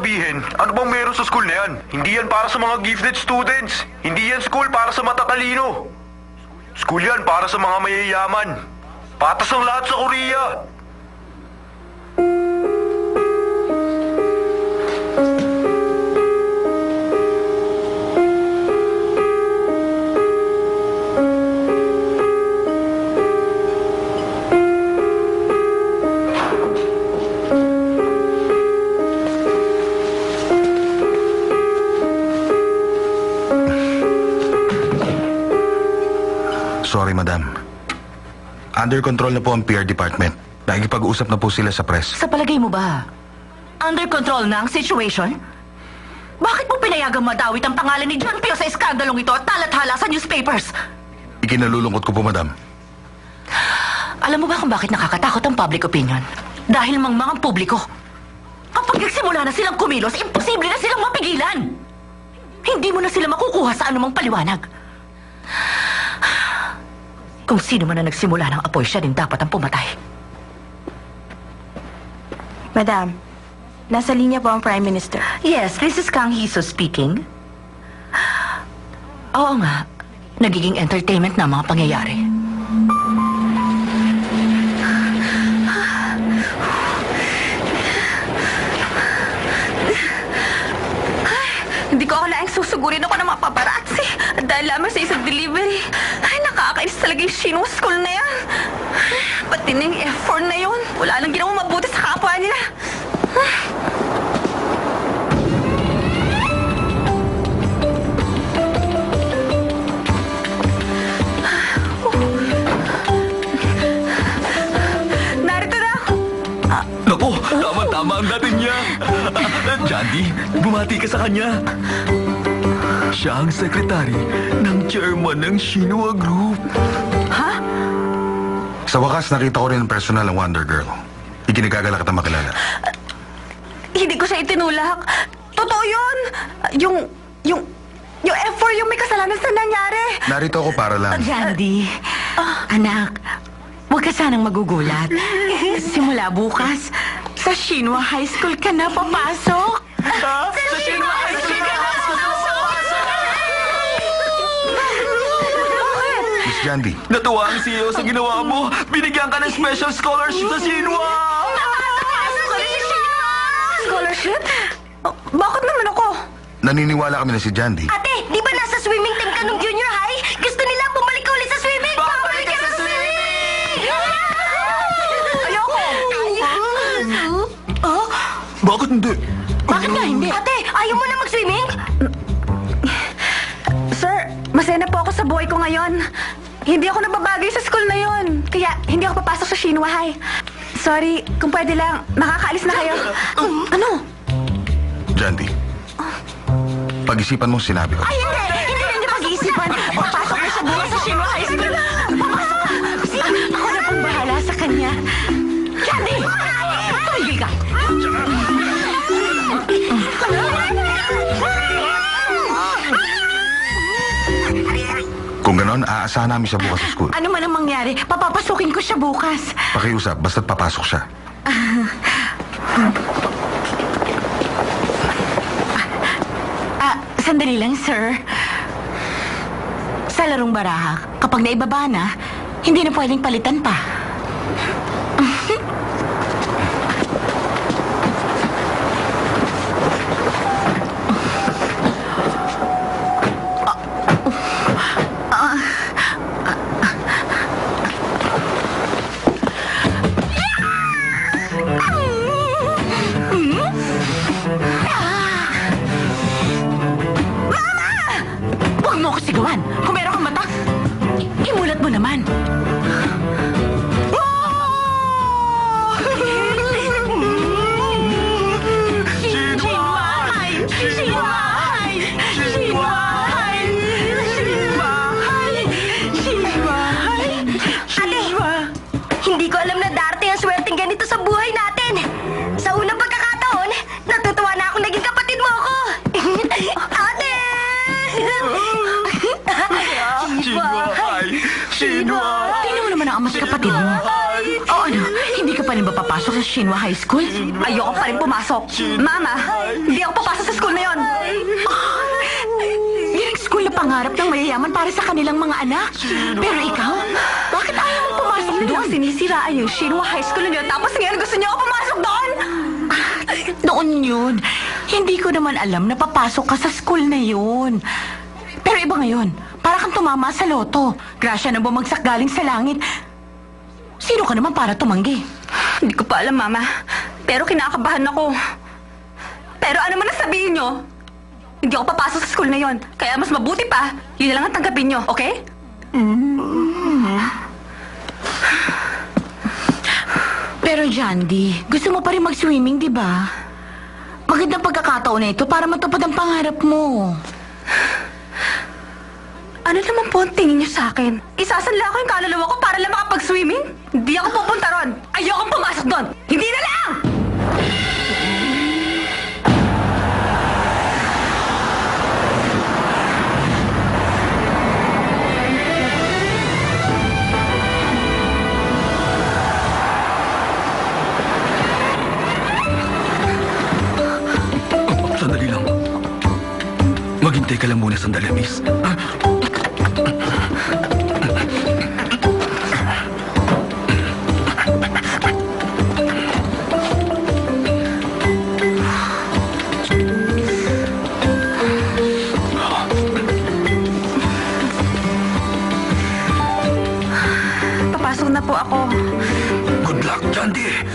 sabihin, ano bang meron sa school na yan? Hindi yan para sa mga gifted students. Hindi yan school para sa matatalino. School yan para sa mga mayayaman. Patas ang lahat sa Korea. Sorry, madam. Under control na po ang PR department. Nakikipag-usap na po sila sa press. Sa palagay mo ba, under control na ang situation? Bakit mo pinayagang madawit ang pangalan ni John Pio sa iskandalong ito at talat-hala sa newspapers? Ikinalulungkot ko po, madam. Alam mo ba kung bakit nakakatakot ang public opinion? Dahil mangmang ang publiko. Kapag nagsimula na silang kumilos, imposible na silang mapigilan. Hindi mo na sila makukuha sa anumang paliwanag. Kung sino man na nagsimula ng apoy, siya din dapat ang pumatay. Madam, nasa linya po ang Prime Minister. Yes, this is Kang Hiso speaking. Oo nga, nagiging entertainment na ang mga pangyayari. Hindi ko akalaing susugurin ako ng mga paparazzi. Dahil lamang sa isang delivery. Ay, nakakainis talaga yung Shinwa School na yan. Pati na yung effort na yun. Wala nang ginawa mabuti sa kapwa nila. Narito na! Naku, tama-tama ang dating niya. Jandy, bumati ka sa kanya. Siya ang sekretary ng chairman ng Shinwa Group. Ha? Sa wakas, nakita ko rin ang personal ng Wonder Girl. Ikinagagala kita makilala. Hindi ko siya itinulak. Totoo yun! Yung effort yung may kasalanan sa nangyari. Narito ako para lang. Jandy, anak, huwag ka sanang magugulat. Simula bukas, sa Shinwa High School ka na papasok. Sa Shinwa High School ka na! Miss Jandy, Natuwa ang CEO sa ginawa mo. Binigyan ka ng special scholarship sa Shinwa. Scholarship? Bakit naman ako? naniniwala kami na si Jandy. Ate, di ba nasa swimming team ka nung junior high? Gusto nila bumalik ka ulit sa swimming! Babalik ka sa swimming! Ayoko! Oh? Bakit hindi? Bakit nga hindi? Ate, ayaw mo na mag-swimming? Sir, masaya na po ako sa buhay ko ngayon. Hindi ako nababagay sa school na yon. Kaya hindi ako papasok sa Shinwa High. Sorry, kung pwede lang, makakaalis na kayo. Ano? Jandy, pag-isipan mo sinabi ko. Ay, hindi! Hindi na niyo pag-iisipan. Papasok na siya bukas sa Shinwa High School. Papasok na! Ako na pong bahala sa kanya. Jandy! Tumigil ka! Kung ganon, aasahan namin siya bukas sa school. Ano man ang mangyari, papapasukin ko siya bukas. Pakiusap, basta't papasok siya. Sandali lang, sir. Sa larong baraha, kapag naibaba na, hindi na pwedeng palitan pa. Huwag mo ako sigawan. Kung meron kang mata, imulat mo naman. papasok sa Shinwa High School? Ayoko pa rin pumasok. Mama, hindi ako papasok sa school na yon. Yan ang school na pangarap ng mayayaman para sa kanilang mga anak. Pero ikaw, bakit ayaw mong pumasok doon? Sinisiraan yung Shinwa High School na yun, tapos ngayon gusto niyo ako pumasok doon? Noon yun. Hindi ko naman alam na papasok ka sa school na yun. Pero iba ngayon, para kang tumama sa loto. Grasya na bumagsak galing sa langit. Sino ka naman para tumanggi? Hindi ko pa alam, Mama. Pero kinakabahan ako. Pero ano man ang sabihin niyo, hindi ako papasok sa school na yon. Kaya mas mabuti pa, yun na lang ang tanggapin niyo, okay? Pero Jandy, gusto mo pa rin mag-swimming, di ba? Magandang pagkakataon na ito para matupad ang pangarap mo. Ano naman po ang tingin niyo sa akin? Isasanla ko yung kaluluwa ko para lang makapag-swimming? Hindi ako pupunta ron. Ayokong pumasok doon. Hindi na lang! Sandali lang. Maghintay ka lang muna sandali, miss. Papasok na po ako. Good luck, Jandy.